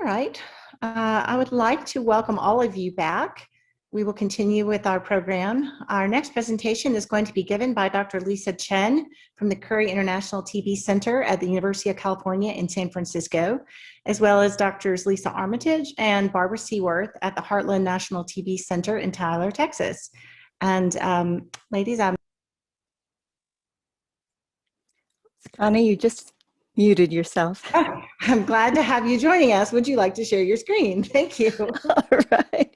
right. I would like to welcome all of you back. We will continue with our program. Our next presentation is going to be given by Dr. Lisa Chen from the Curry International TB Center at the University of California in San Francisco, as well as Drs. Lisa Armitige and Barbara Seaworth at the Heartland National TB Center in Tyler, Texas. And ladies, Connie, you just muted yourself. Oh, I'm glad to have you joining us. Would you like to share your screen? Thank you. All right.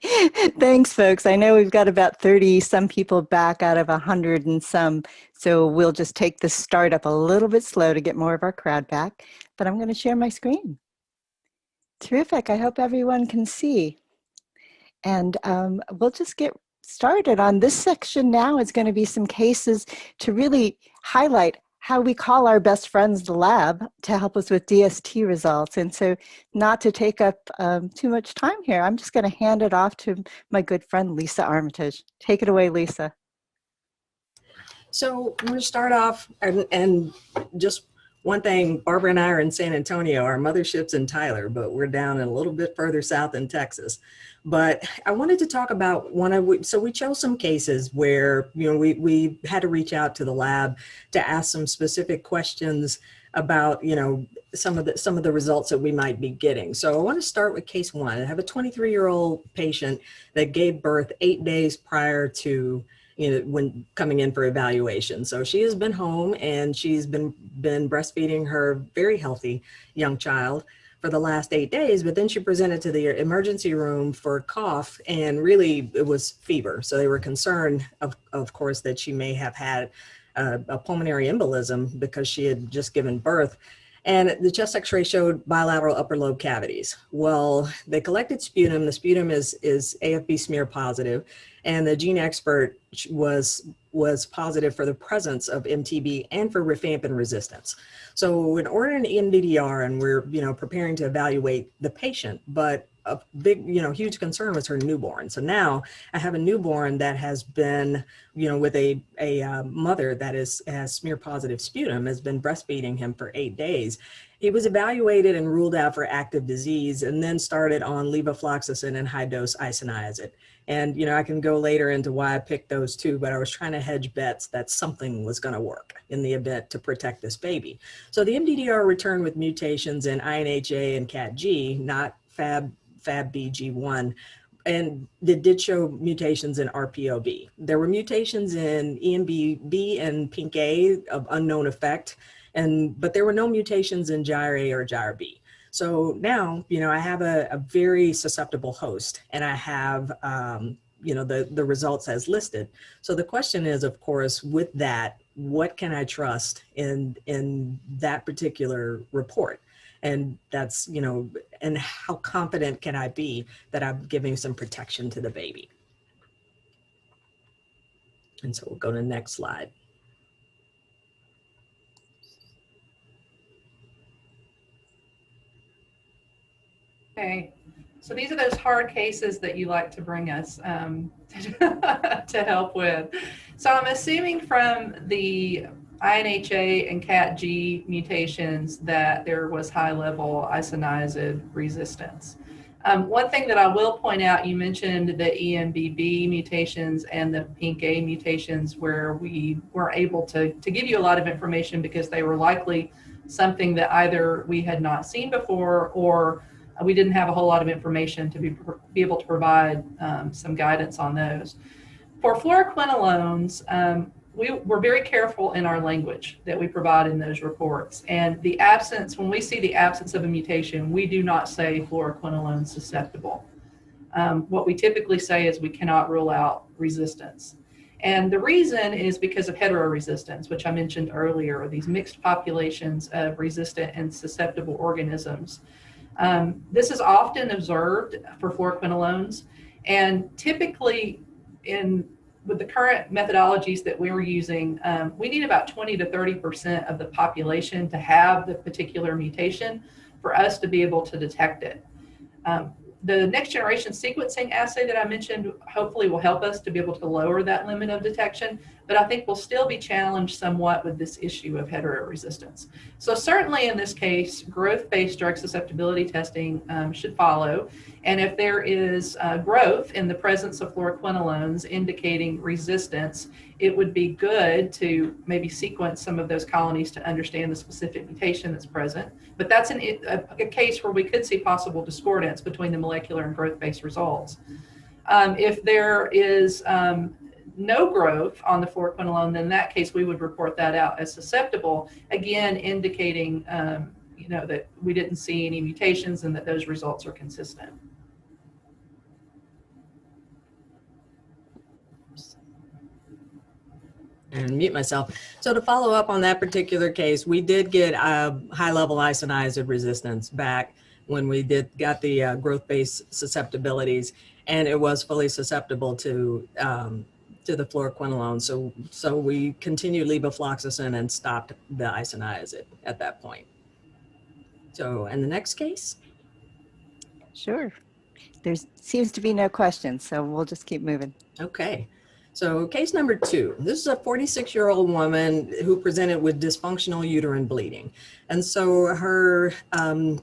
Thanks, folks. I know we've got about 30 some people back out of 100 and some, so we'll just take the start up a little bit slow to get more of our crowd back, but I'm going to share my screen. Terrific. I hope everyone can see. And we'll just get started. On this section now is going to be some cases to really highlight how we call our best friends the lab to help us with DST results. And so not to take up too much time here, I'm just going to hand it off to my good friend, Lisa Armitage. Take it away, Lisa. So I'm going to start off and just one thing, Barbara and I are in San Antonio, our mothership's in Tyler, but we're down a little bit further south in Texas. But I wanted to talk about so we chose some cases where, we had to reach out to the lab to ask some specific questions about, some of the results that we might be getting. So I want to start with case one. I have a 23-year-old patient that gave birth 8 days prior to when coming in for evaluation. So she has been home and she's been breastfeeding her very healthy young child for the last 8 days, but then she presented to the emergency room for cough, and really it was fever. So they were concerned, of course, that she may have had a pulmonary embolism because she had just given birth. And the chest x-ray showed bilateral upper lobe cavities. Well, they collected sputum. The sputum is AFB smear positive, and the gene expert was positive for the presence of MTB and for rifabutin resistance. So in order an EMDDR, and we're preparing to evaluate the patient, but a big, huge concern was her newborn. So now I have a newborn that has been, with a mother that has smear positive sputum, has been breastfeeding him for 8 days. He was evaluated and ruled out for active disease, and then started on levofloxacin and high dose isoniazid. And, I can go later into why I picked those two, but I was trying to hedge bets that something was going to work in the event to protect this baby. So the MDDR returned with mutations in INHA and CATG, not FABBG1, and it did show mutations in RPOB. There were mutations in EMBB and PINK-A of unknown effect, but there were no mutations in GYRA or GYRB. So now, I have a very susceptible host, and I have, the results as listed. So the question is, of course, with that, what can I trust in that particular report? And that's, and how confident can I be that I'm giving some protection to the baby? And so we'll go to the next slide. Okay, so these are those hard cases that you like to bring us to help with. So I'm assuming from the INHA and CATG mutations that there was high-level isoniazid resistance. One thing that I will point out, you mentioned the EMBB mutations and the PINK-A mutations, where we weren't able to give you a lot of information because they were likely something that either we had not seen before, or we didn't have a whole lot of information to be able to provide some guidance on those. For fluoroquinolones, we were very careful in our language that we provide in those reports. And the absence, when we see the absence of a mutation, we do not say fluoroquinolone susceptible. What we typically say is we cannot rule out resistance. And the reason is because of heteroresistance, which I mentioned earlier, or these mixed populations of resistant and susceptible organisms. This is often observed for fluoroquinolones, and typically with the current methodologies that we're using, we need about 20 to 30% of the population to have the particular mutation for us to be able to detect it. The next generation sequencing assay that I mentioned hopefully will help us to be able to lower that limit of detection, but I think we'll still be challenged somewhat with this issue of heteroresistance. So certainly in this case, growth-based drug susceptibility testing should follow. And if there is growth in the presence of fluoroquinolones indicating resistance, it would be good to maybe sequence some of those colonies to understand the specific mutation that's present. But that's a case where we could see possible discordance between the molecular and growth-based results. If there is no growth on the fluoroquinolone, then in that case we would report that out as susceptible, again indicating that we didn't see any mutations and that those results are consistent. And mute myself. So to follow up on that particular case, we did get high-level isoniazid resistance back when we got the growth-based susceptibilities, and it was fully susceptible to the fluoroquinolone. So we continued levofloxacin and stopped the isoniazid at that point. So, and the next case? Sure. There seems to be no questions, so we'll just keep moving. Okay. So case number 2, this is a 46-year-old woman who presented with dysfunctional uterine bleeding. And so her OB-GYN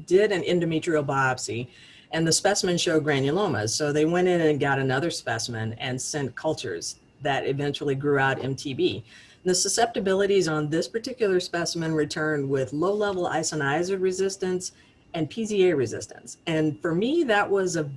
did an endometrial biopsy and the specimen showed granulomas. So they went in and got another specimen and sent cultures that eventually grew out MTB. The susceptibilities on this particular specimen returned with low-level isoniazid resistance and PZA resistance. And for me, that was a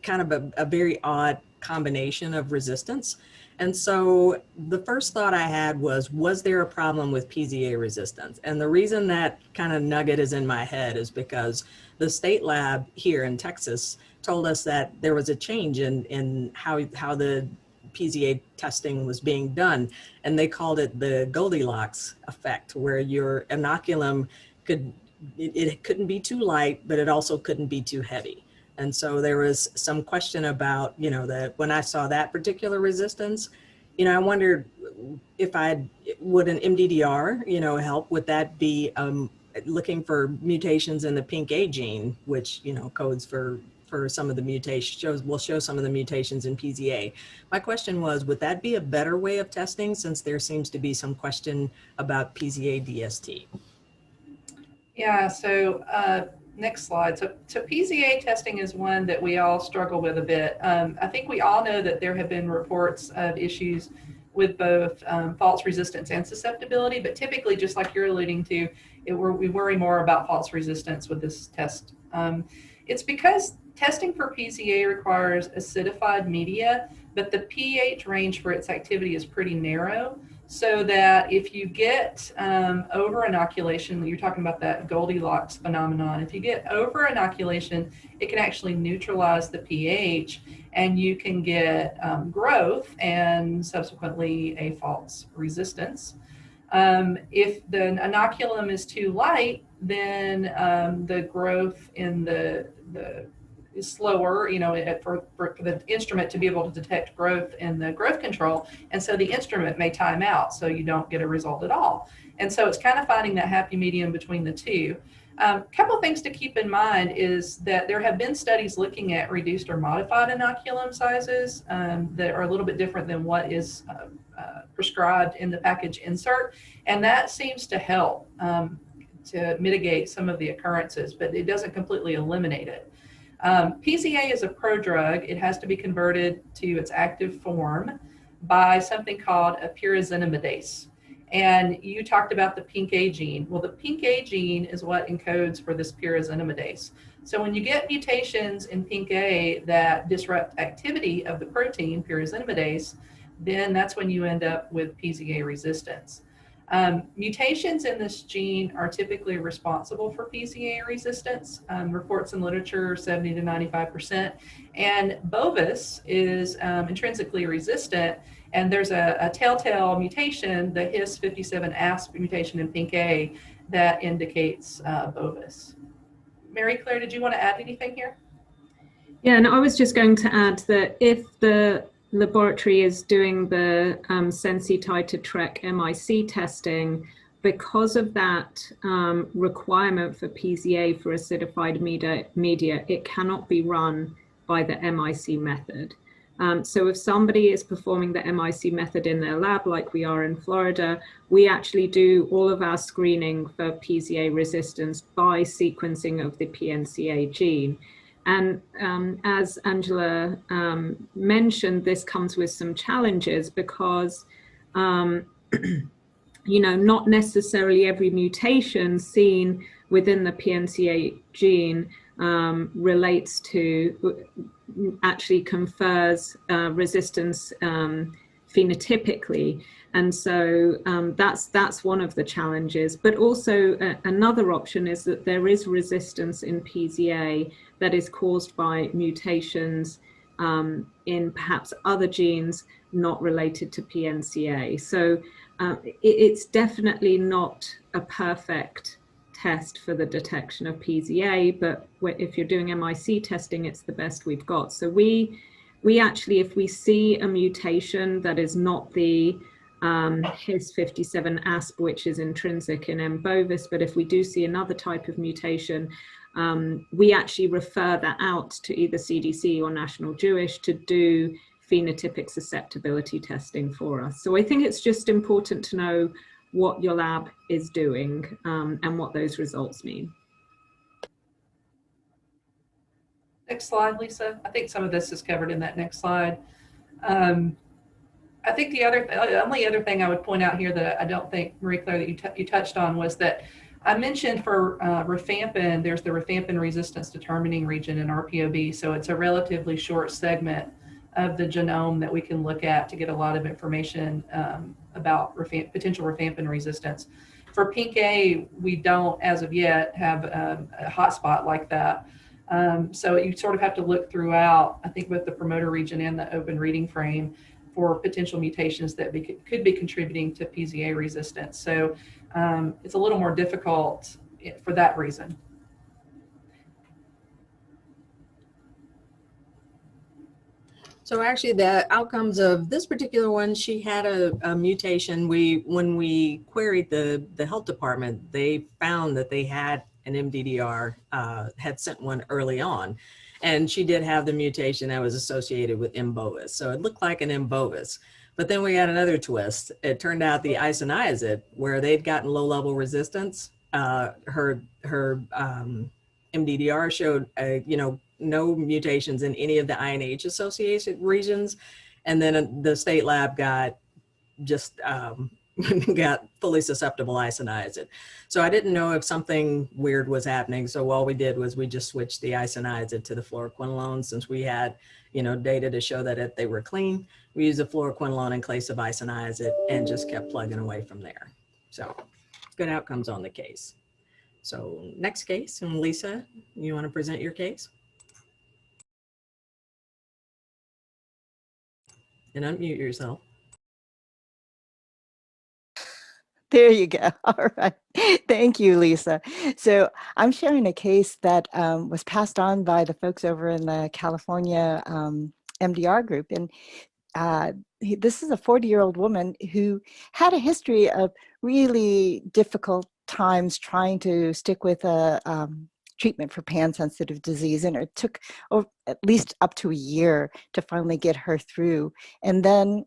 kind of a very odd combination of resistance. And so the first thought I had was there a problem with PZA resistance? And the reason that kind of nugget is in my head is because the state lab here in Texas told us that there was a change in how the PZA testing was being done. And they called it the Goldilocks effect, where your inoculum it couldn't be too light, but it also couldn't be too heavy. And so there was some question about, that when I saw that particular resistance, I wondered if would an MDDR, help? Would that be looking for mutations in the pink A gene, which, codes for some of the mutations, will show some of the mutations in PZA. My question was, would that be a better way of testing, since there seems to be some question about PZA DST? Yeah, so next slide. So PZA testing is one that we all struggle with a bit. I think we all know that there have been reports of issues with both false resistance and susceptibility, but typically, just like you're alluding to, we worry more about false resistance with this test. It's because testing for PZA requires acidified media, but the pH range for its activity is pretty narrow. So that if you get over inoculation, you're talking about that Goldilocks phenomenon. If you get over inoculation, it can actually neutralize the pH, and you can get growth and subsequently a false resistance. If the inoculum is too light, then the growth in the is slower, for the instrument to be able to detect growth in the growth control. And so the instrument may time out, so you don't get a result at all. And so it's kind of finding that happy medium between the two. Couple of things to keep in mind is that there have been studies looking at reduced or modified inoculum sizes that are a little bit different than what is prescribed in the package insert. And that seems to help to mitigate some of the occurrences, but it doesn't completely eliminate it. PZA is a prodrug. It has to be converted to its active form by something called a pyrazinamidase. And you talked about the pink A gene. Well, the pink A gene is what encodes for this pyrazinamidase. So when you get mutations in pink A that disrupt activity of the protein pyrazinamidase, then that's when you end up with PZA resistance. Mutations in this gene are typically responsible for PZA resistance. Reports in literature 70 to 95%. And bovis is intrinsically resistant. And there's a telltale mutation, the His57ASP mutation in pink A, that indicates bovis. Mary Claire, did you want to add anything here? Yeah, and I was just going to add that if the laboratory is doing the Sensi titer Trek MIC testing, because of that requirement for PZA for acidified media, it cannot be run by the MIC method. So if somebody is performing the MIC method in their lab, like we are in Florida, we actually do all of our screening for PZA resistance by sequencing of the PNCA gene. And as Angela mentioned, this comes with some challenges because you know, not necessarily every mutation seen within the PNCA gene relates to, actually confers resistance phenotypically. And so that's one of the challenges. But also another option is that there is resistance in PZA that is caused by mutations in perhaps other genes not related to PNCA. So it's definitely not a perfect test for the detection of PZA, but if you're doing MIC testing, it's the best we've got. So we actually, if we see a mutation that is not the His57 ASP, which is intrinsic in M. bovis, but if we do see another type of mutation, we actually refer that out to either CDC or National Jewish to do phenotypic susceptibility testing for us. So I think it's just important to know what your lab is doing and what those results mean. Next slide, Lisa. I think some of this is covered in that next slide. I think the only other thing I would point out here that I don't think, Marie-Claire, that you touched on was that I mentioned for rifampin, there's the rifampin resistance determining region in RPOB. So it's a relatively short segment of the genome that we can look at to get a lot of information about potential rifampin resistance. For PINK-A, we don't, as of yet, have a hotspot like that. So you sort of have to look throughout, I think, both the promoter region and the open reading frame for potential mutations that could be contributing to PZA resistance. So it's a little more difficult for that reason. So actually the outcomes of this particular one, she had a mutation. When we queried the health department, they found that they had an MDDR, had sent one early on. And she did have the mutation that was associated with M. bovis. So it looked like an M. bovis. But then we had another twist. It turned out the isoniazid, where they'd gotten low-level resistance, her MDDR showed, no mutations in any of the INH associated regions. And then the state lab got just got fully susceptible isoniazid. So I didn't know if something weird was happening. So all we did was we just switched the isoniazid to the fluoroquinolone, since we had, data to show that they were clean. We used the fluoroquinolone in place of isoniazid and just kept plugging away from there. So good outcomes on the case. So next case, and Lisa, you want to present your case? And unmute yourself. There you go. All right. Thank you, Lisa. So I'm sharing a case that was passed on by the folks over in the California MDR group. And this is a 40-year-old woman who had a history of really difficult times trying to stick with a treatment for pan-sensitive disease. And it took at least up to a year to finally get her through. And then,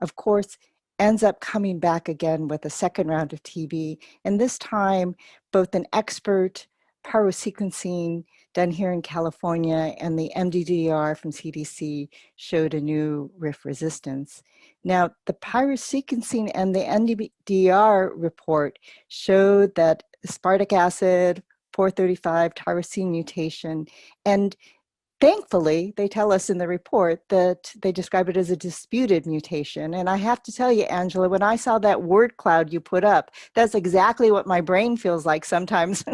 of course, ends up coming back again with a second round of TB. And this time, both an expert pyrosequencing done here in California and the MDDR from CDC showed a new RIF resistance. Now, the pyrosequencing and the MDDR report showed that aspartic acid, 435 tyrosine mutation, and thankfully, they tell us in the report that they describe it as a disputed mutation. And I have to tell you, Angela, when I saw that word cloud you put up, that's exactly what my brain feels like sometimes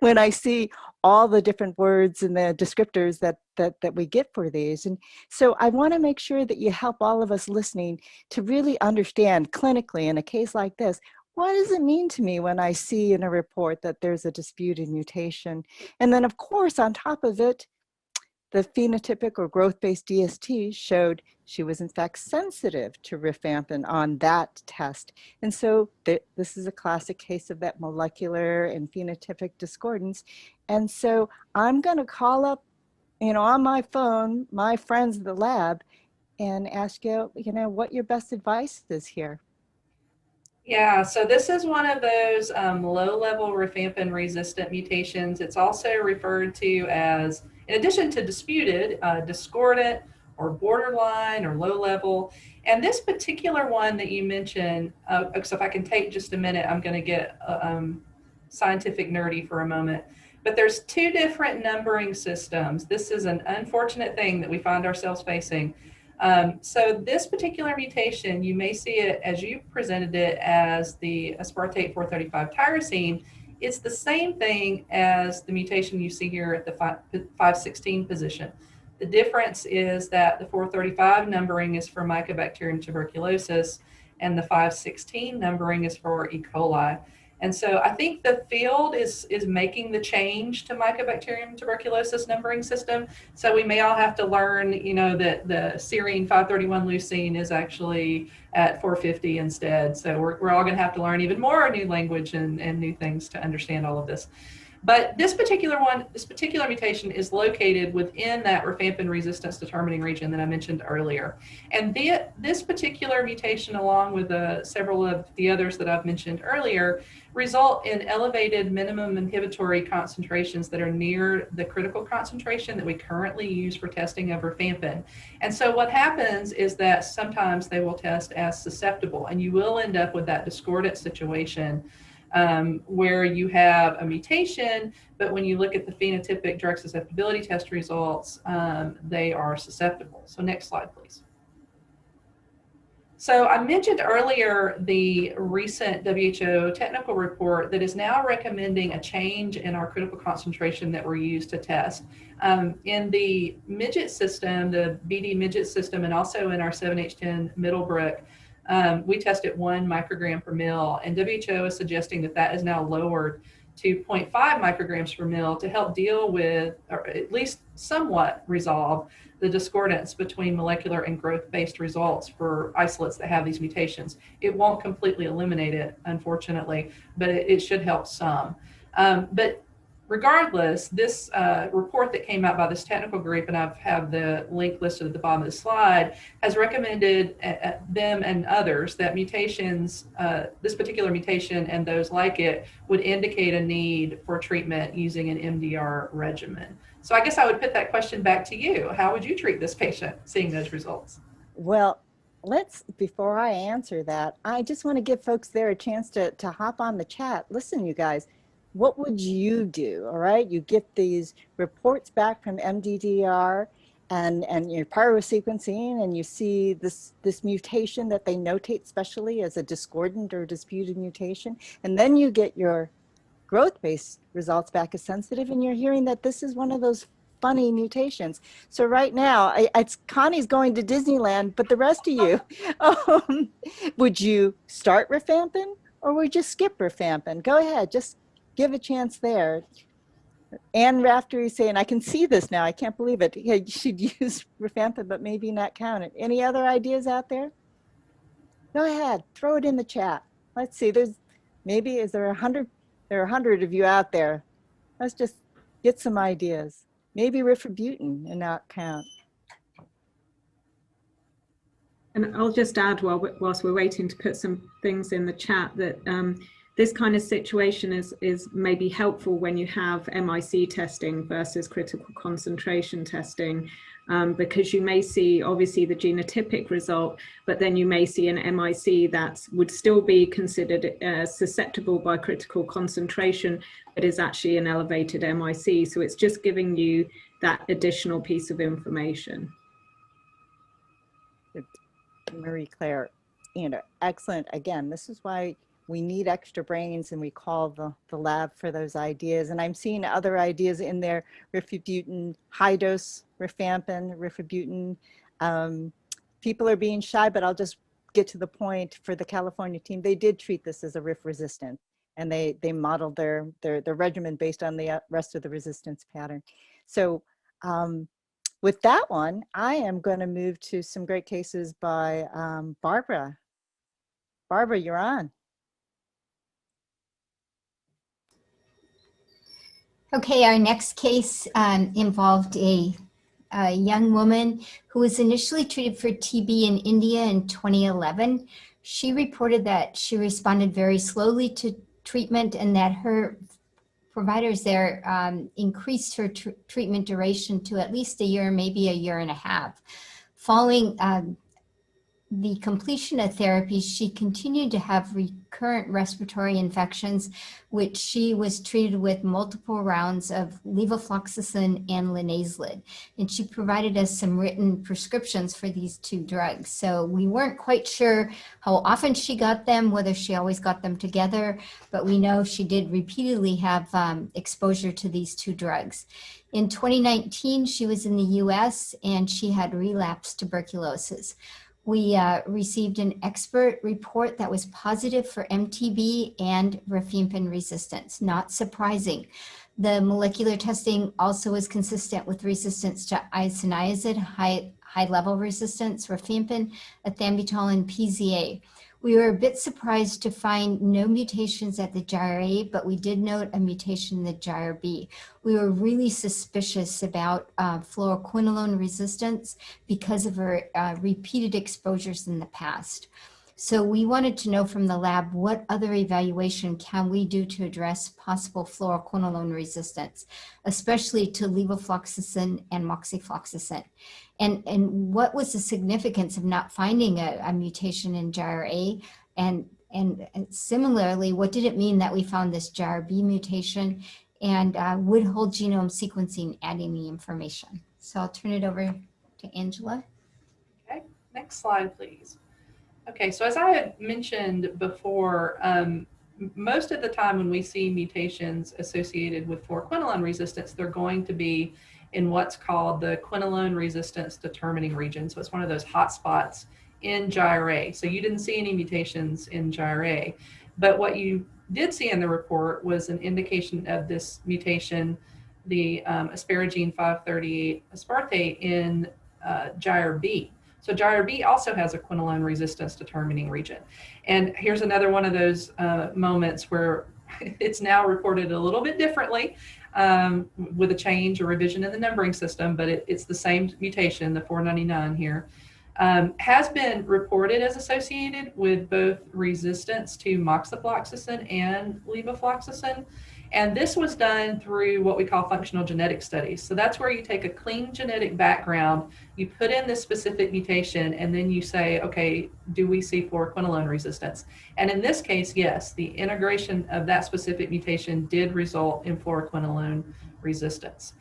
when I see all the different words and the descriptors that we get for these. And so I want to make sure that you help all of us listening to really understand clinically in a case like this, what does it mean to me when I see in a report that there's a disputed mutation? And then, of course, on top of it, the phenotypic or growth-based DST showed she was in fact sensitive to rifampin on that test. And so this is a classic case of that molecular and phenotypic discordance. And so I'm going to call up, on my phone, my friends in the lab and ask you, what your best advice is here. Yeah, so this is one of those low-level rifampin resistant mutations. It's also referred to as, in addition to disputed, discordant or borderline or low level. And this particular one that you mentioned, so if I can take just a minute, I'm going to get scientific nerdy for a moment. But there's two different numbering systems. This is an unfortunate thing that we find ourselves facing. So this particular mutation, you may see it as you presented it as the aspartate 435 tyrosine. It's the same thing as the mutation you see here at the 516 position. The difference is that the 435 numbering is for Mycobacterium tuberculosis and the 516 numbering is for E. coli. And so I think the field is making the change to Mycobacterium tuberculosis numbering system. So we may all have to learn, that the serine 531 leucine is actually at 450 instead. So we're all going to have to learn even more new language and new things to understand all of this. But this particular mutation is located within that rifampin resistance determining region that I mentioned earlier. And this particular mutation, along with several of the others that I've mentioned earlier, result in elevated minimum inhibitory concentrations that are near the critical concentration that we currently use for testing of rifampin. And so what happens is that sometimes they will test as susceptible, and you will end up with that discordant situation where you have a mutation, but when you look at the phenotypic drug susceptibility test results, they are susceptible. So next slide, please. So I mentioned earlier the recent WHO technical report that is now recommending a change in our critical concentration that we're used to test. In the midget system, the BD midget system, and also in our 7H10 Middlebrook, we test at 1 microgram per mil, and WHO is suggesting that is now lowered to 0.5 micrograms per mil to help deal with, or at least somewhat resolve, the discordance between molecular and growth-based results for isolates that have these mutations. It won't completely eliminate it, unfortunately, but it should help some. But regardless, this report that came out by this technical group, and I have the link listed at the bottom of the slide, has recommended them and others that mutations, this particular mutation and those like it, would indicate a need for treatment using an MDR regimen. So I guess I would put that question back to you. How would you treat this patient seeing those results? Well, before I answer that, I just want to give folks there a chance to hop on the chat. Listen, you guys, what would you do? All right, you get these reports back from MDDR and your pyrosequencing, and you see this mutation that they notate specially as a discordant or disputed mutation, and then you get your growth-based results back as sensitive, and you're hearing that this is one of those funny mutations. So right now, it's Connie's going to Disneyland, but the rest of you, would you start rifampin or would you skip rifampin? Go ahead, just give a chance there. Ann Raftery is saying, I can see this now. I can't believe it. Yeah, you should use rifampin, but maybe not count it. Any other ideas out there? Go ahead, throw it in the chat. Let's see, there are 100 of you out there. Let's just get some ideas. Maybe Rifabutin and not count. And I'll just add whilst we're waiting to put some things in the chat that this kind of situation is maybe helpful when you have MIC testing versus critical concentration testing, because you may see obviously the genotypic result, but then you may see an MIC that would still be considered susceptible by critical concentration, but is actually an elevated MIC. So it's just giving you that additional piece of information. Marie Claire, excellent. Again, this is why we need extra brains, and we call the lab for those ideas. And I'm seeing other ideas in there: Rifabutin, high dose rifampin, Rifabutin. People are being shy, but I'll just get to the point. For the California team, they did treat this as a RIF resistant, and they modeled their regimen based on the rest of the resistance pattern. So with that one, I am going to move to some great cases by Barbara. Barbara, you're on. Okay, our next case involved a young woman who was initially treated for TB in India in 2011. She reported that she responded very slowly to treatment and that her providers there increased her treatment duration to at least a year, maybe a year and a half. Following the completion of therapy, she continued to have recurrent respiratory infections, which she was treated with multiple rounds of levofloxacin and linezolid. And she provided us some written prescriptions for these two drugs. So we weren't quite sure how often she got them, whether she always got them together, but we know she did repeatedly have exposure to these two drugs. In 2019, she was in the US and she had relapsed tuberculosis. We received an expert report that was positive for MTB and rifabutin resistance. Not surprising. The molecular testing also was consistent with resistance to isoniazid, high-level resistance, rifabutin, ethambutol, and PZA. We were a bit surprised to find no mutations at the gyre A, but we did note a mutation in the gyre B. We were really suspicious about fluoroquinolone resistance because of her repeated exposures in the past. So we wanted to know from the lab what other evaluation can we do to address possible fluoroquinolone resistance, especially to levofloxacin and moxifloxacin. And what was the significance of not finding a mutation in gyre A? And similarly, what did it mean that we found this gyre B mutation? And would whole genome sequencing add any information? So I'll turn it over to Angela. Okay, next slide, please. Okay, so as I had mentioned before, most of the time when we see mutations associated with fluoroquinolone resistance, they're going to be in what's called the quinolone resistance determining region. So it's one of those hot spots in gyre A. So you didn't see any mutations in gyre A, but what you did see in the report was an indication of this mutation, the asparagine 538 aspartate in gyre B. So gyre B also has a quinolone resistance determining region. And here's another one of those moments where it's now reported a little bit differently with a change or revision in the numbering system, but it's the same mutation, the 499 here, has been reported as associated with both resistance to moxifloxacin and levofloxacin. And this was done through what we call functional genetic studies. So that's where you take a clean genetic background, you put in this specific mutation, and then you say, okay, do we see fluoroquinolone resistance? And in this case, yes, the integration of that specific mutation did result in fluoroquinolone resistance.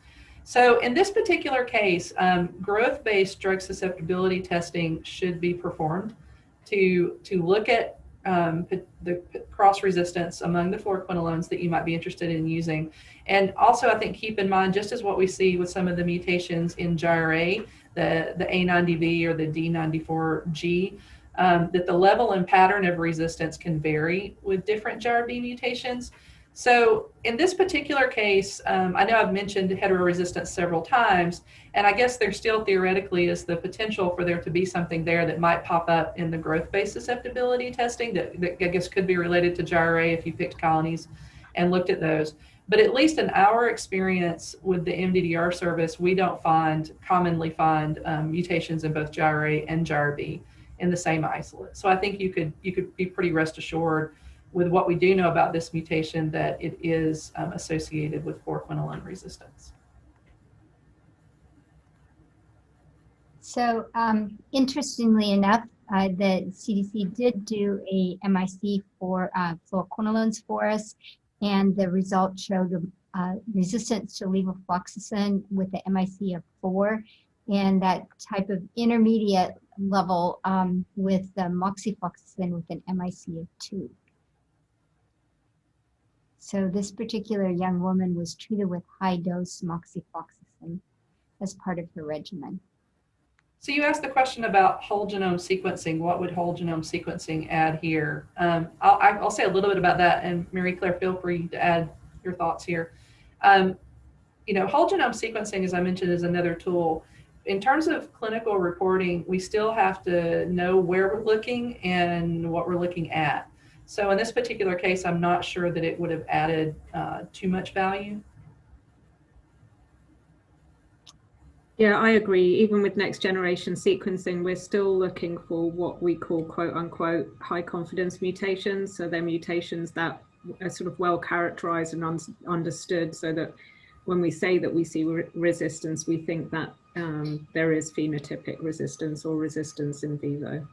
So in this particular case, growth-based drug susceptibility testing should be performed to look at the cross resistance among the fluoroquinolones that you might be interested in using. And also, I think, keep in mind, just as what we see with some of the mutations in gyre A, the A90V or the D94G, that the level and pattern of resistance can vary with different gyre B mutations. So in this particular case, I know I've mentioned heteroresistance several times, and I guess there still theoretically is the potential for there to be something there that might pop up in the growth-based susceptibility testing that I guess could be related to gyre A if you picked colonies and looked at those. But at least in our experience with the MDDR service, we don't commonly find mutations in both gyre A and gyre B in the same isolate. So I think you could be pretty rest assured with what we do know about this mutation that it is associated with fluoroquinolone resistance. So interestingly enough, the CDC did do a MIC for fluoroquinolones for us, and the results showed resistance to levofloxacin with the MIC of 4, and that type of intermediate level with the moxifloxacin with an MIC of 2. So this particular young woman was treated with high-dose moxifloxacin as part of her regimen. So you asked the question about whole genome sequencing. What would whole genome sequencing add here? I'll say a little bit about that, and Mary Claire, feel free to add your thoughts here. Whole genome sequencing, as I mentioned, is another tool. in terms of clinical reporting, we still have to know where we're looking and what we're looking at. So in this particular case, I'm not sure that it would have added too much value. Yeah, I agree. Even with next generation sequencing, we're still looking for what we call quote unquote high confidence mutations. So they're mutations that are sort of well characterized and understood, so that when we say that we see resistance, we think that there is phenotypic resistance or resistance in vivo.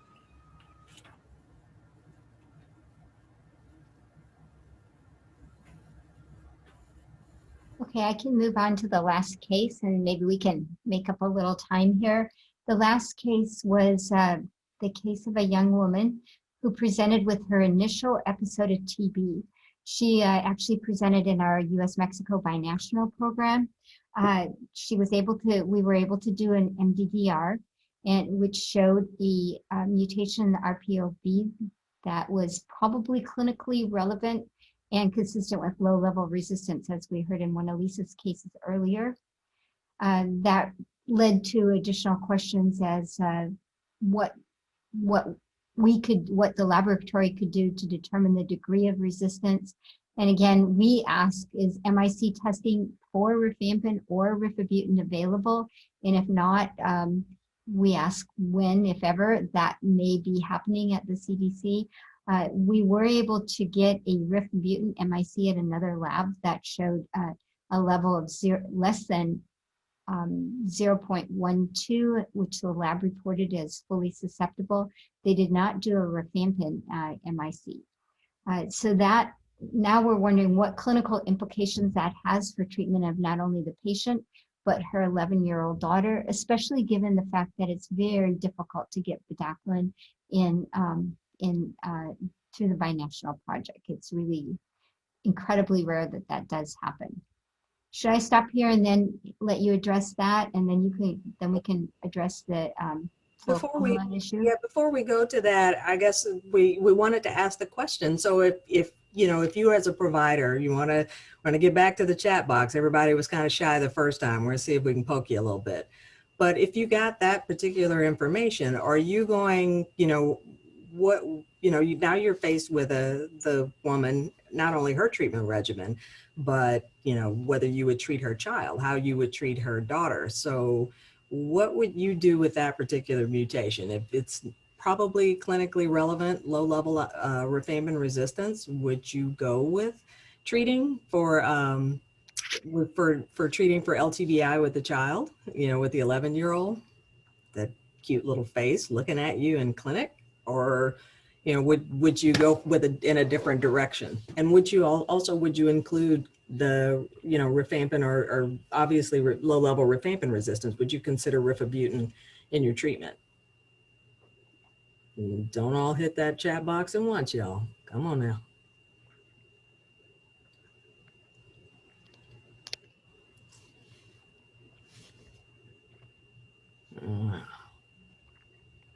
Okay, I can move on to the last case and maybe we can make up a little time here. The last case was the case of a young woman who presented with her initial episode of TB. She actually presented in our US-Mexico binational program. We were able to do an MDDR, which showed the mutation in the RPOB that was probably clinically relevant and consistent with low-level resistance, as we heard in one of Lisa's cases earlier. That led to additional questions as what the laboratory could do to determine the degree of resistance. And again, we ask, is MIC testing for rifampin or rifabutin available? And if not, we ask when, if ever, that may be happening at the CDC. We were able to get a rifabutin MIC at another lab that showed a level of less than 0.12, which the lab reported as fully susceptible. They did not do a rifampin MIC. So that now we're wondering what clinical implications that has for treatment of not only the patient, but her 11-year-old daughter, especially given the fact that it's very difficult to get bedaquiline through the binational project. It's really incredibly rare that that does happen. Should I stop here and then let you address that, and then we can address the Before we issue? before we go to that, I guess we wanted to ask the question. So if you as a provider, you want to get back to the chat box, everybody was kind of shy the first time. We're going to see if we can poke you a little bit. But if you got that particular information, are you going, now you're faced with the woman, not only her treatment regimen, but whether you would treat her child, how you would treat her daughter. So what would you do with that particular mutation? If it's probably clinically relevant, low level rifampin resistance, would you go with treating for treating for LTBI with the child, with the 11-year-old, that cute little face looking at you in clinic? Or would you go with in a different direction? And would you include the rifampin or obviously low level rifampin resistance? Would you consider rifabutin in your treatment? Don't all hit that chat box at once, y'all. Come on now.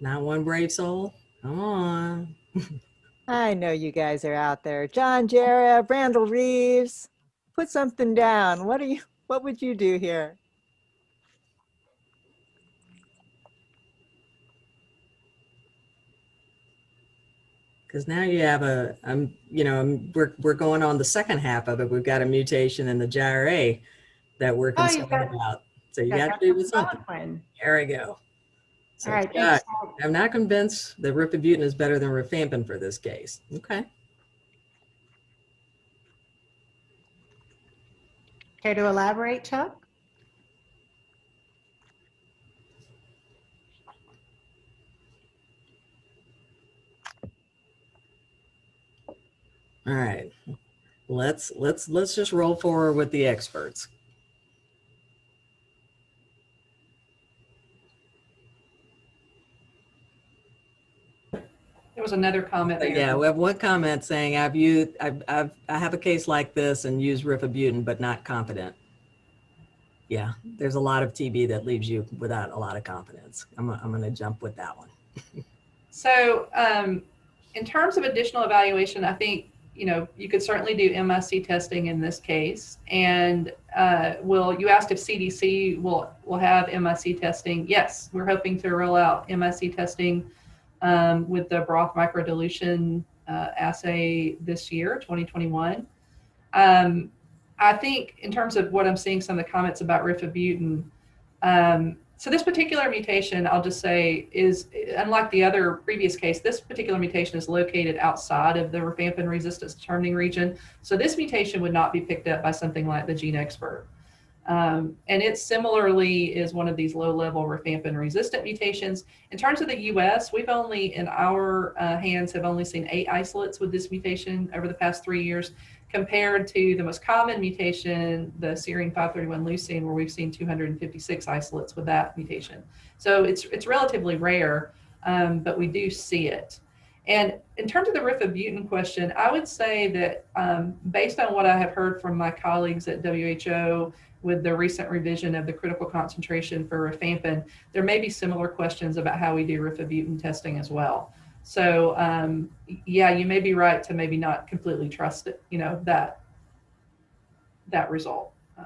Not one brave soul. Come on. I know you guys are out there. John Jarrah, Brandel Reeves, put something down. What would you do here? Because now you have we're going on the second half of it. We've got a mutation in the gyre that we're concerned about. So you got to do with something. There we go. So, all right, thanks. I'm not convinced that rifabutin is better than rifampin for this case. Okay. Care to elaborate, Chuck? All right. Let's just roll forward with the experts. There was another comment there. Yeah, we have one comment saying I have a case like this and use rifabutin, but not confident. Yeah, there's a lot of TB that leaves you without a lot of confidence. I'm going to jump with that one. So in terms of additional evaluation, I think you could certainly do MIC testing in this case. And you asked if CDC will have MIC testing. Yes, we're hoping to roll out MIC testing with the broth microdilution assay this year, 2021. I think in terms of what I'm seeing, some of the comments about Rifabutin, so this particular mutation, I'll just say, is unlike the other previous case. This particular mutation is located outside of the rifampin resistance determining region. So this mutation would not be picked up by something like the gene expert. And it similarly is one of these low-level rifampin resistant mutations. In terms of the US, we've only, in our hands, have only seen 8 isolates with this mutation over the past 3 years, compared to the most common mutation, the serine 531 leucine, where we've seen 256 isolates with that mutation. So it's relatively rare, but we do see it. And in terms of the Rifabutin question, I would say that based on what I have heard from my colleagues at WHO with the recent revision of the critical concentration for rifampin, there may be similar questions about how we do Rifabutin testing as well. So yeah, you may be right to maybe not completely trust it, that result. I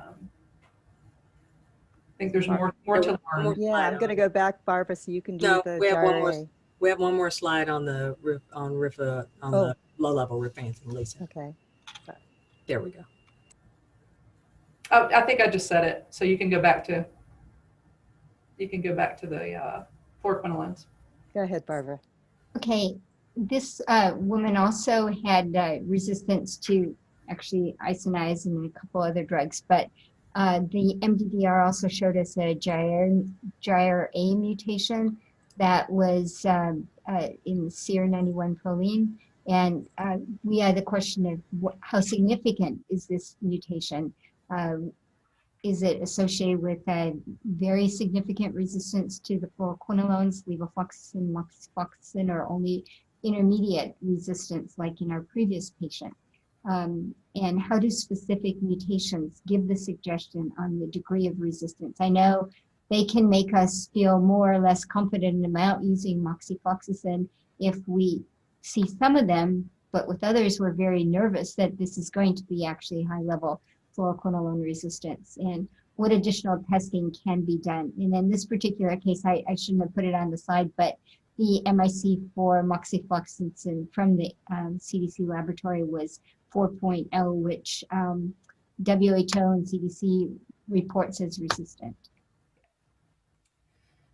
think there's more to learn. Yeah, I'm going to go back, Barbara, so you can do No, the we have diarrhea. we have one more slide on the the low-level rifampin, Lisa. Okay. There we go. Oh, I think I just said it, so you can go back to the fluoroquinolones. Go ahead, Barbara. Okay, this woman also had resistance to actually isoniazid and a couple other drugs, but the MDDR also showed us a GIR-A mutation that was in CR91 proline. And we had the question of how significant is this mutation? Is it associated with a very significant resistance to the fluoroquinolones, levofloxacin, moxifloxacin, or only intermediate resistance like in our previous patient? And how do specific mutations give the suggestion on the degree of resistance? I know they can make us feel more or less confident about using moxifloxacin if we see some of them, but with others we're very nervous that this is going to be actually high level fluoroquinolone resistance, and what additional testing can be done. And in this particular case, I shouldn't have put it on the slide, but the MIC for moxifloxacin from the CDC laboratory was 4.0, which WHO and CDC reports as resistant.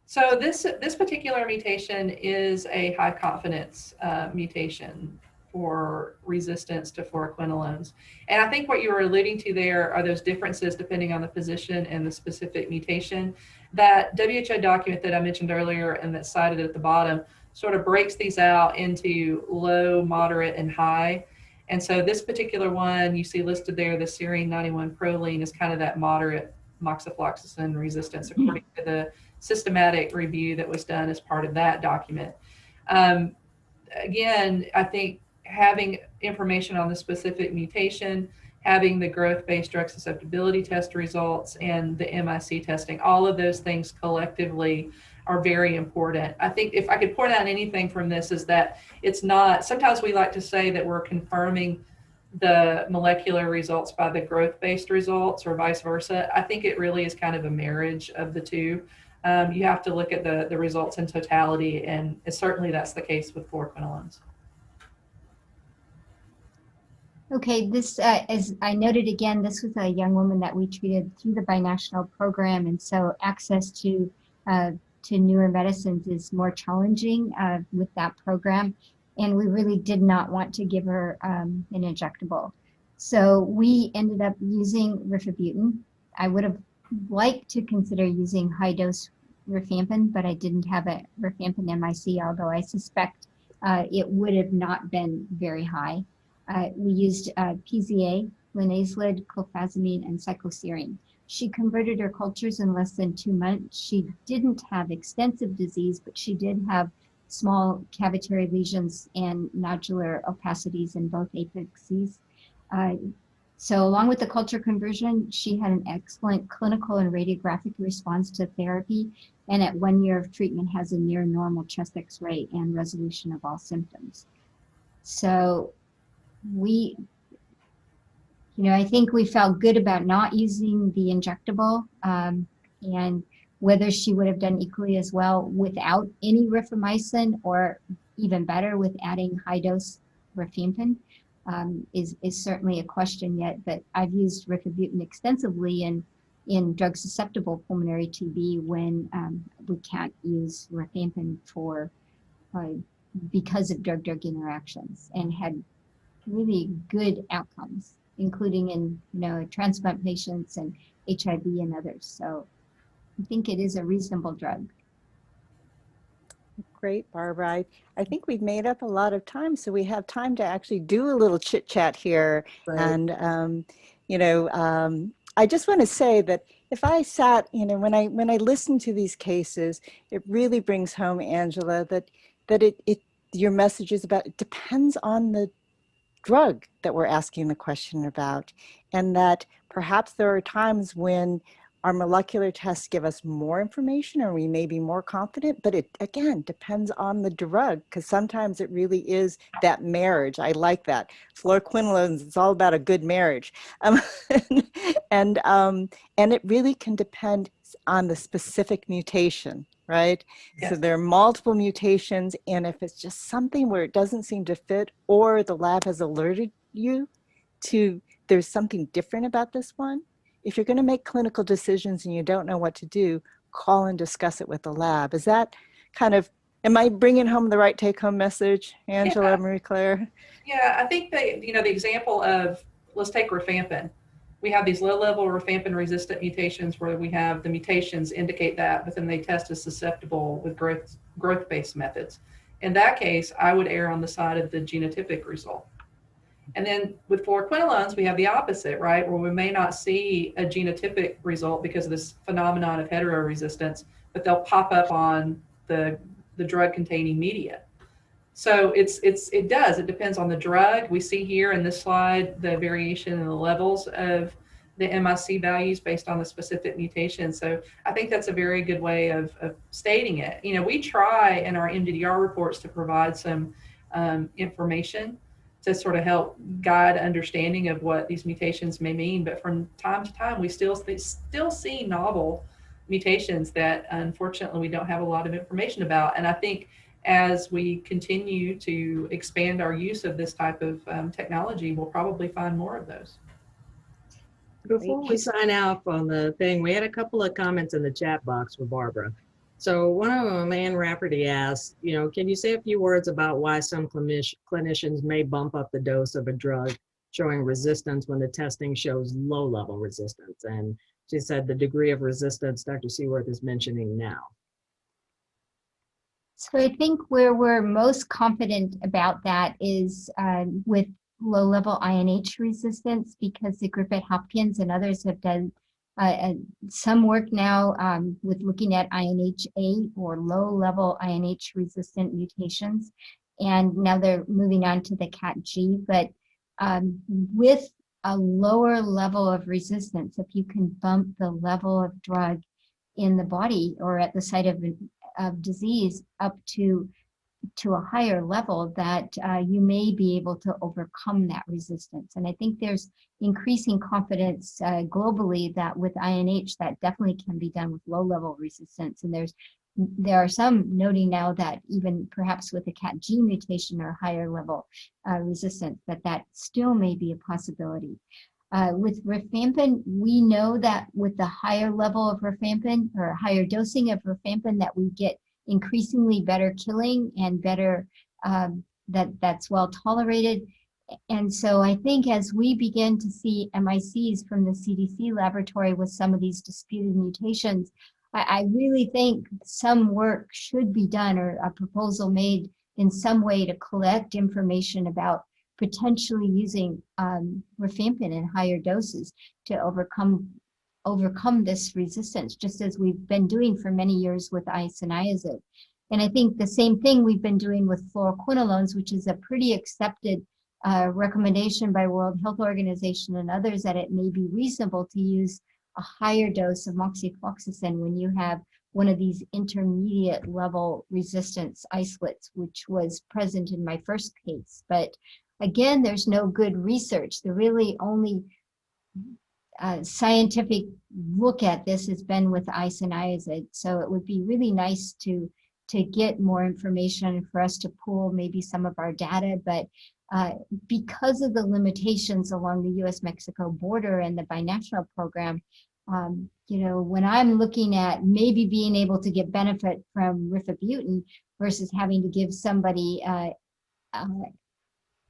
So this particular mutation is a high confidence mutation for resistance to fluoroquinolones. And I think what you were alluding to there are those differences depending on the position and the specific mutation. That WHO document that I mentioned earlier and that's cited at the bottom sort of breaks these out into low, moderate, and high. And so this particular one you see listed there, the serine 91 proline, is kind of that moderate moxifloxacin resistance according to the systematic review that was done as part of that document. Again, I think having information on the specific mutation, having the growth-based drug susceptibility test results, and the MIC testing, all of those things collectively are very important. I think if I could point out anything from this is that it's not, sometimes we like to say that we're confirming the molecular results by the growth-based results or vice versa. I think it really is kind of a marriage of the two. You have to look at the results in totality, and certainly that's the case with fluoroquinolones. Okay, this, as I noted again, this was a young woman that we treated through the binational program, and so access to newer medicines is more challenging with that program, and we really did not want to give her an injectable. So we ended up using Rifabutin. I would have liked to consider using high-dose rifampin, but I didn't have a rifampin MIC, although I suspect it would have not been very high. We used PZA, linezolid, clofazimine, and cycloserine. She converted her cultures in less than 2 months. She didn't have extensive disease, but she did have small cavitary lesions and nodular opacities in both apices. So along with the culture conversion, she had an excellent clinical and radiographic response to therapy, and at 1 year of treatment has a near normal chest X-ray and resolution of all symptoms. So we, I think we felt good about not using the injectable, and whether she would have done equally as well without any rifamycin, or even better with adding high dose rifampin, is certainly a question yet. But I've used rifabutin extensively in drug susceptible pulmonary TB when we can't use rifampin for because of drug-drug interactions, and had really good outcomes, including in transplant patients and HIV and others. So I think it is a reasonable drug. Great, Barbara. I think we've made up a lot of time, so we have time to actually do a little chit chat here. Right. And I just want to say that if I sat, when I listen to these cases, it really brings home, Angela, that your message is about, it depends on the drug that we're asking the question about, and that perhaps there are times when our molecular tests give us more information, or we may be more confident, but it, again, depends on the drug, because sometimes it really is that marriage. I like that. Fluoroquinolones, it's all about a good marriage. And it really can depend on the specific mutation, right? Yes. So there are multiple mutations, and if it's just something where it doesn't seem to fit, or the lab has alerted you to there's something different about this one, if you're going to make clinical decisions and you don't know what to do, call and discuss it with the lab. Is that kind of, am I bringing home the right take-home message, Angela, Yeah. Marie-Claire? Yeah, I think that, the example of, let's take rifampin. We have these low-level rifampin resistant mutations where we have the mutations indicate that, but then they test as susceptible with growth-based methods. In that case, I would err on the side of the genotypic result. And then with fluoroquinolones, we have the opposite, right? Where we may not see a genotypic result because of this phenomenon of heteroresistance, but they'll pop up on the drug-containing media. So it depends on the drug. We see here in this slide the variation in the levels of the MIC values based on the specific mutation. So I think that's a very good way of stating it. We try in our MDDR reports to provide some information to sort of help guide understanding of what these mutations may mean. But from time to time, we still see novel mutations that unfortunately we don't have a lot of information about. And I think as we continue to expand our use of this type of technology, we'll probably find more of those. Before we sign off on the thing, we had a couple of comments in the chat box for Barbara. So one of them, Ann Rafferty asked, can you say a few words about why some clinicians may bump up the dose of a drug showing resistance when the testing shows low-level resistance? And she said the degree of resistance Dr. Seaworth is mentioning now. So I think where we're most confident about that is with low-level INH resistance, because the group at Hopkins and others have done some work now with looking at INH8 or low-level INH resistant mutations, and now they're moving on to the CAT-G. But with a lower level of resistance, if you can bump the level of drug in the body or at the site of disease up to a higher level, that you may be able to overcome that resistance. And I think there's increasing confidence globally that with INH that definitely can be done with low-level resistance. And there are some noting now that even perhaps with a CAT-G mutation or higher level resistance, that still may be a possibility. With rifampin, we know that with the higher level of rifampin or higher dosing of rifampin, that we get increasingly better killing and better, that's well tolerated. And so I think as we begin to see MICs from the CDC laboratory with some of these disputed mutations, I really think some work should be done, or a proposal made in some way to collect information about potentially using rifampin in higher doses to overcome this resistance, just as we've been doing for many years with isoniazid. And I think the same thing we've been doing with fluoroquinolones, which is a pretty accepted recommendation by World Health Organization and others, that it may be reasonable to use a higher dose of moxifloxacin when you have one of these intermediate level resistance isolates, which was present in my first case. But again, there's no good research. The really only scientific look at this has been with isoniazid. So it would be really nice to get more information for us to pool maybe some of our data, but because of the limitations along the US-Mexico border and the binational program, you know, when I'm looking at maybe being able to get benefit from Rifabutin versus having to give somebody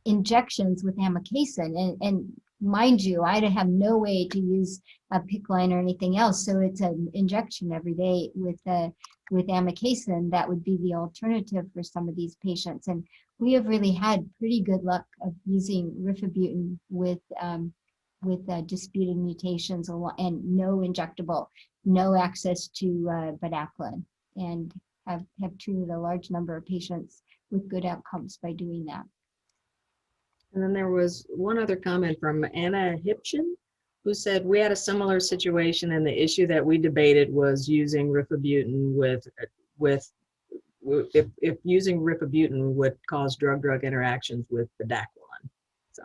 injections with amikacin, and mind you, I have no way to use a PICC line or anything else, so it's an injection every day with amikacin. That would be the alternative for some of these patients, and we have really had pretty good luck of using Rifabutin with disputed mutations and no injectable, no access to bedaquiline, and have treated a large number of patients with good outcomes by doing that. And then there was one other comment from Anna Hipchen, who said, we had a similar situation, and the issue that we debated was using Rifabutin if using Rifabutin would cause drug-drug interactions with bedaquiline. So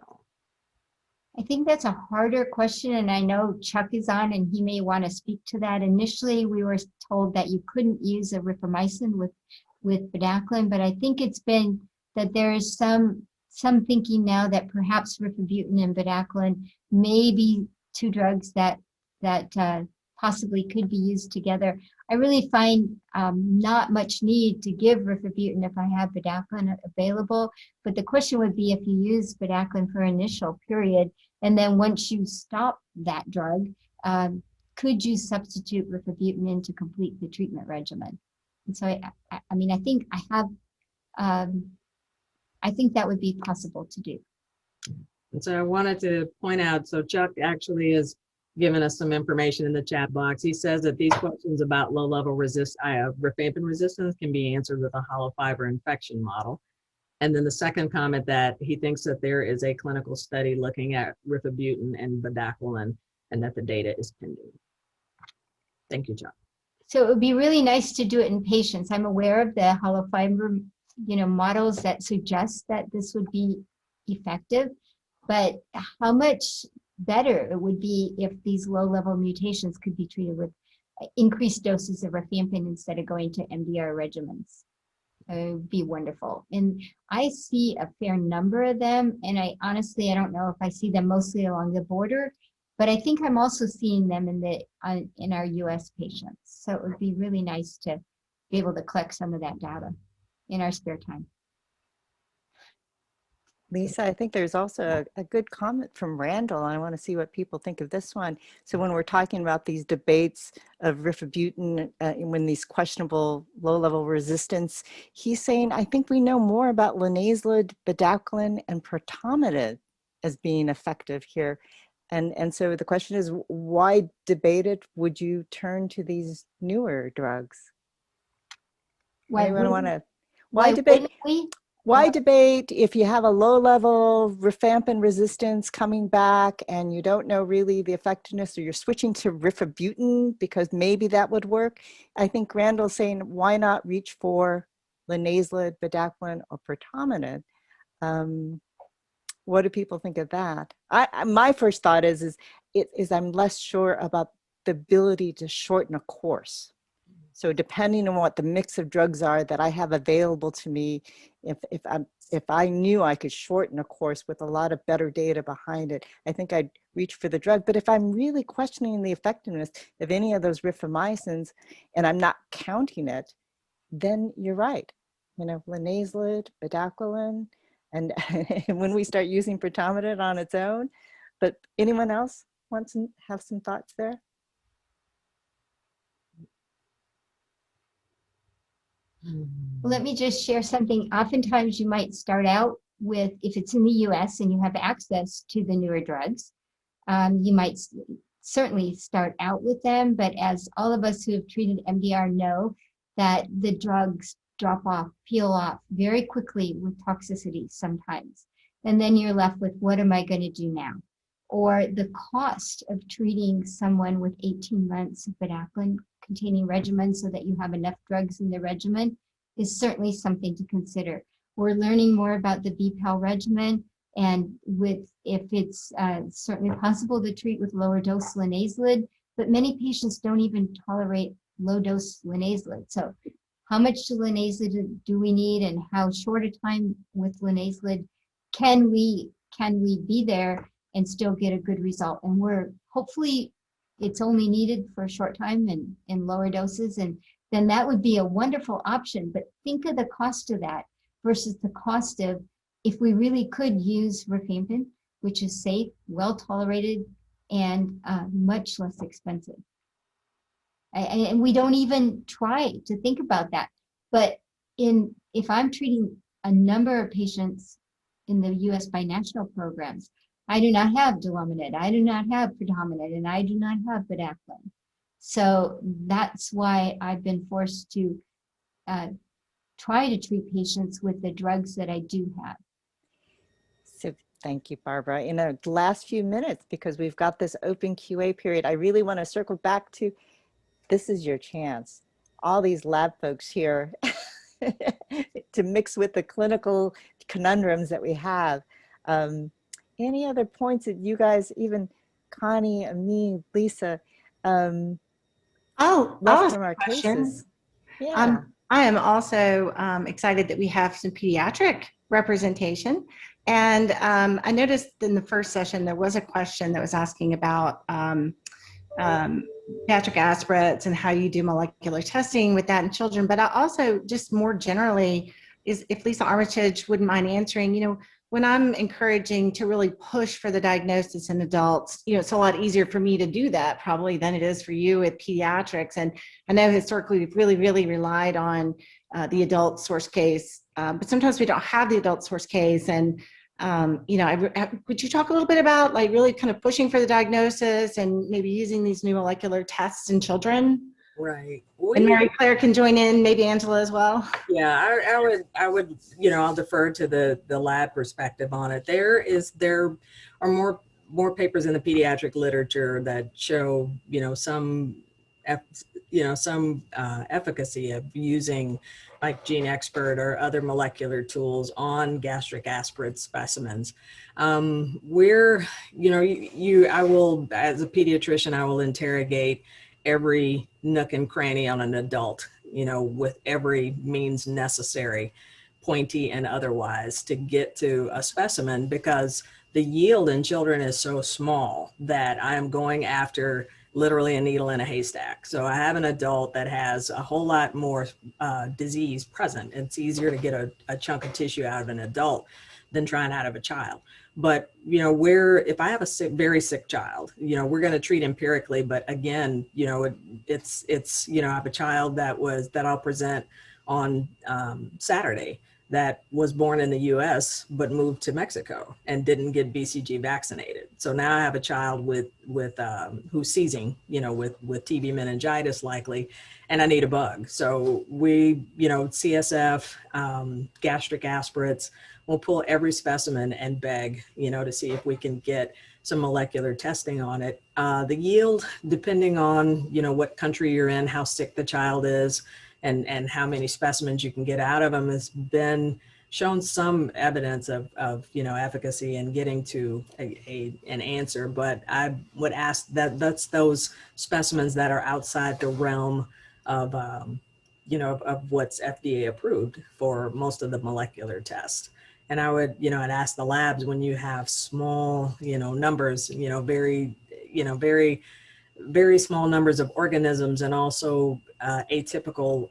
I think that's a harder question, and I know Chuck is on and he may want to speak to that. Initially, we were told that you couldn't use a rifamycin with bedaquiline, but I think it's been that there is some thinking now that perhaps Rifabutin and bedaquiline may be two drugs that possibly could be used together. I really find not much need to give Rifabutin if I have bedaquiline available, but the question would be if you use bedaquiline for an initial period, and then once you stop that drug, could you substitute Rifabutin in to complete the treatment regimen? And so I mean, I think I think that would be possible to do. And so I wanted to point out, so Chuck actually has given us some information in the chat box. He says that these questions about low-level rifampin resistance can be answered with a hollow fiber infection model. And then the second comment that he thinks that there is a clinical study looking at Rifabutin and bedaquiline and that the data is pending. Thank you, Chuck. So it would be really nice to do it in patients. I'm aware of the hollow fiber, models that suggest that this would be effective, but how much better it would be if these low-level mutations could be treated with increased doses of rifampin instead of going to MDR regimens. It would be wonderful. And I see a fair number of them, and I honestly don't know if I see them mostly along the border, but I think I'm also seeing them in our US patients. So it would be really nice to be able to collect some of that data in our spare time. Lisa, I think there's also a good comment from Randall. I want to see what people think of this one. So when we're talking about these debates of Rifabutin, when these questionable low-level resistance, he's saying, I think we know more about linezolid, bedaquiline, and protomidate as being effective here. And so the question is, why debate it? Would you turn to these newer drugs? Why debate? Why debate if you have a low-level rifampin resistance coming back and you don't know really the effectiveness, or you're switching to Rifabutin because maybe that would work? I think Randall's saying, why not reach for linezolid, bedaquiline, or protomidate? What do people think of that? My first thought is I'm less sure about the ability to shorten a course. So depending on what the mix of drugs are that I have available to me, if I knew I could shorten a course with a lot of better data behind it, I think I'd reach for the drug. But if I'm really questioning the effectiveness of any of those rifamycins and I'm not counting it, then you're right. Linezolid, bedaquiline, and when we start using protomidate on its own. But anyone else want to have some thoughts there? Let me just share something. Oftentimes you might start out with, if it's in the US and you have access to the newer drugs, you might certainly start out with them, but as all of us who have treated MDR know, that the drugs drop off, peel off very quickly with toxicity sometimes. And then you're left with, what am I going to do now? Or the cost of treating someone with 18 months of bedaquiline containing regimen so that you have enough drugs in the regimen is certainly something to consider. We're learning more about the BPAL regimen, And if it's certainly possible to treat with lower dose linezolid, but many patients don't even tolerate low dose linezolid. So how much linezolid do we need, and how short a time with linezolid can we be there and still get a good result? And we're hopefully it's only needed for a short time and in lower doses, and then that would be a wonderful option. But think of the cost of that versus the cost of if we really could use rifabutin, which is safe, well tolerated, and much less expensive. And we don't even try to think about that. But if I'm treating a number of patients in the U.S. binational programs, I do not have delamanid, I do not have predominant, and I do not have bedaquiline. So that's why I've been forced to try to treat patients with the drugs that I do have. So thank you, Barbara. In the last few minutes, because we've got this open QA period, I really want to circle back to, this is your chance. All these lab folks here to mix with the clinical conundrums that we have. Any other points that you guys, even Connie, me, Lisa, left from our cases? Yeah. I am also excited that we have some pediatric representation. And I noticed in the first session, there was a question that was asking about pediatric aspirates and how you do molecular testing with that in children. But I also, just more generally, is if Lisa Armitage wouldn't mind answering, when I'm encouraging to really push for the diagnosis in adults, it's a lot easier for me to do that probably than it is for you with pediatrics. And I know historically we've really, really relied on the adult source case, but sometimes we don't have the adult source case. And, would you talk a little bit about like really kind of pushing for the diagnosis and maybe using these new molecular tests in children? Right. And Mary Claire can join in, maybe Angela as well. Yeah, I would, I'll defer to the lab perspective on it. There are more papers in the pediatric literature that show, some efficacy of using like GeneXpert or other molecular tools on gastric aspirate specimens. I will, as a pediatrician, I will interrogate every nook and cranny on an adult, with every means necessary, pointy and otherwise, to get to a specimen, because the yield in children is so small that I am going after literally a needle in a haystack. So I have an adult that has a whole lot more disease present. It's easier to get a chunk of tissue out of an adult than trying out of a child. But, if I have a very sick child, we're going to treat empirically. But again, it's I have a child that I'll present on Saturday that was born in the US, but moved to Mexico and didn't get BCG vaccinated. So now I have a child with who's seizing, with TB meningitis likely, and I need a bug. So we, CSF, gastric aspirates, we'll pull every specimen and beg, to see if we can get some molecular testing on it. The yield, depending on, what country you're in, how sick the child is, and how many specimens you can get out of them, has been shown some evidence of efficacy in getting to an answer. But I would ask that's those specimens that are outside the realm of, of what's FDA approved for most of the molecular tests. And I would, I'd ask the labs, when you have small, numbers, very, very small numbers of organisms, and also atypical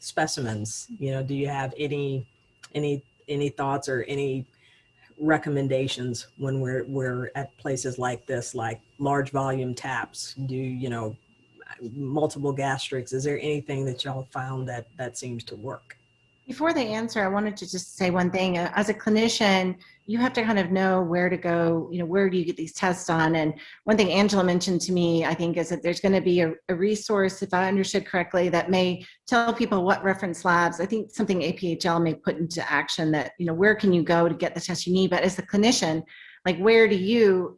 specimens, do you have any thoughts or any recommendations when we're at places like this, like large volume taps, multiple gastrics? Is there anything that y'all found that seems to work? Before they answer, I wanted to just say one thing. As a clinician, you have to kind of know where to go, where do you get these tests done? And one thing Angela mentioned to me, I think, is that there's going to be a resource, if I understood correctly, that may tell people what reference labs, I think something APHL may put into action that, where can you go to get the test you need? But as the clinician, like, where do you,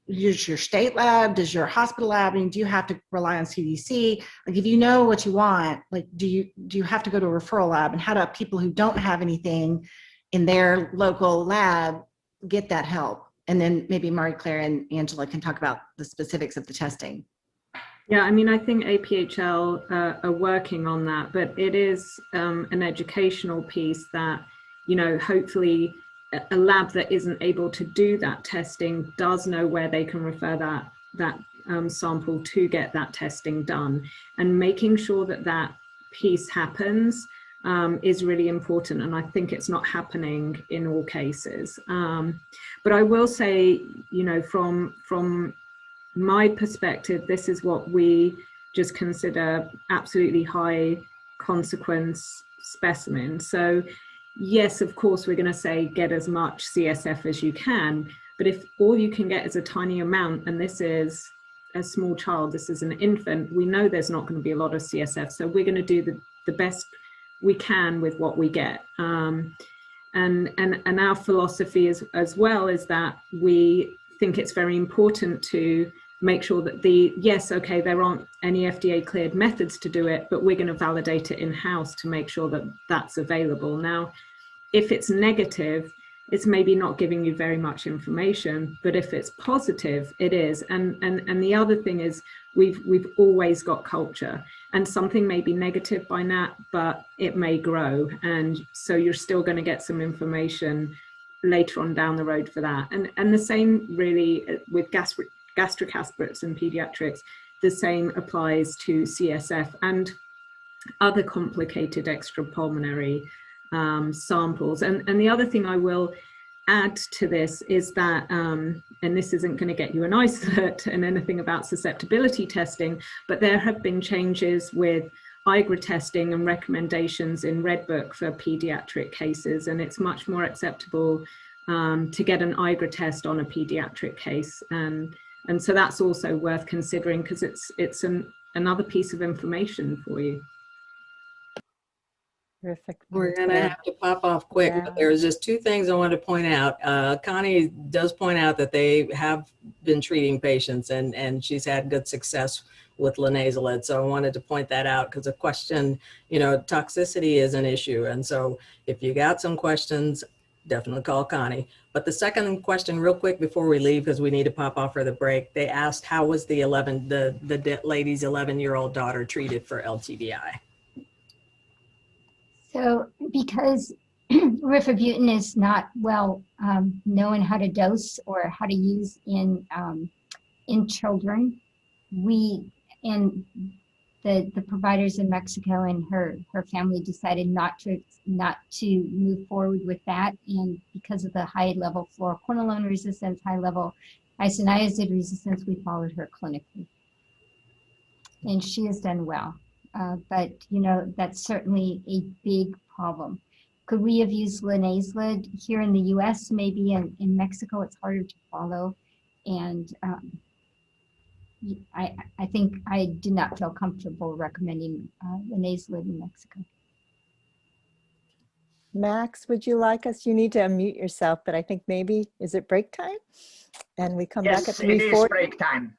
does your state lab, does your hospital lab, and do you have to rely on CDC? Like, if you know what you want, like, do you have to go to a referral lab? And how do people who don't have anything in their local lab get that help? And then maybe Marie Claire and Angela can talk about the specifics of the testing. Yeah, I mean, I think APHL are working on that, but it is an educational piece that, you know, hopefully a lab that isn't able to do that testing does know where they can refer that sample to get that testing done. And making sure that that piece happens is really important. And I think it's not happening in all cases. But I will say, you know, from my perspective, this is what we just consider absolutely high consequence specimen. So yes, of course, we're going to say get as much CSF as you can, but if all you can get is a tiny amount, and this is a small child, this is an infant, we know there's not going to be a lot of CSF. So we're going to do the best we can with what we get. And our philosophy is, as well, is that we think it's very important to make sure that yes, okay, there aren't any FDA cleared methods to do it, but we're going to validate it in-house to make sure that that's available. Now, if it's negative, it's maybe not giving you very much information, but if it's positive, it is. And the other thing is we've always got culture, and something may be negative by NAT, but it may grow. And so you're still going to get some information later on down the road for that. And the same really with gastric aspirates and pediatrics, the same applies to CSF and other complicated extrapulmonary samples. And the other thing I will add to this is that, and this isn't going to get you an isolate and anything about susceptibility testing, but there have been changes with IGRA testing and recommendations in Red Book for pediatric cases, and it's much more acceptable to get an IGRA test on a pediatric case. And so that's also worth considering, because it's another piece of information for you. Terrific. We're going to have to pop off quick, but there's just two things I want to point out. Connie does point out that they have been treating patients, and she's had good success with linezolid. So I wanted to point that out, because a question, you know, toxicity is an issue. And so if you got some questions, definitely call Connie. But the second question, real quick before we leave, because we need to pop off for the break, they asked how was the lady's 11-year-old daughter treated for LTBI? So because Rifabutin is not well known how to dose or how to use in children, the providers in Mexico and her family decided not to move forward with that. And because of the high level fluoroquinolone resistance, high level isoniazid resistance, we followed her clinically. And she has done well. But, you know, that's certainly a big problem. Could we have used linezolid here in the US? Maybe in Mexico, it's harder to follow. And I think I did not feel comfortable recommending linezolid in Mexico. Max, would you like us? You need to unmute yourself, but I think maybe, is it break time? And we come back at 3:40? Yes, it is break time.